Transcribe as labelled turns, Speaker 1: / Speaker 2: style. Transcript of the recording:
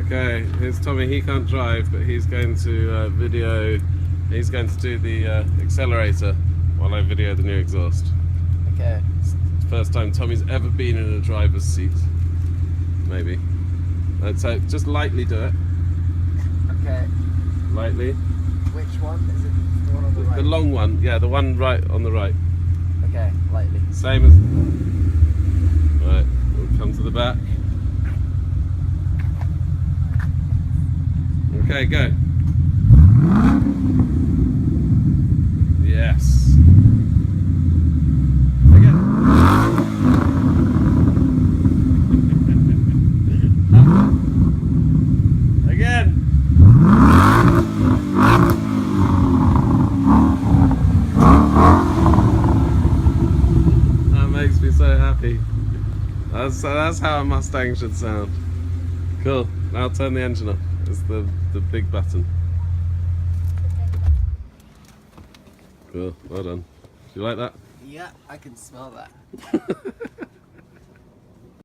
Speaker 1: Okay, here's Tommy. He can't drive, but he's going to video. He's going to do the accelerator while I video the new exhaust.
Speaker 2: Okay.
Speaker 1: It's the first time Tommy's ever been in a driver's seat. Maybe. So just lightly do it.
Speaker 2: Okay.
Speaker 1: Lightly.
Speaker 2: Which one? Is it the one on the right?
Speaker 1: The long one, yeah, the one right on the right.
Speaker 2: Okay, lightly.
Speaker 1: Same as. Right, we'll come to the back. Okay, go. Yes. Again. Again. That makes me so happy. That's how a Mustang should sound. Cool. Now turn the engine off. It's the big button. Cool. Well done. Do you like that?
Speaker 2: Yeah, I can smell that.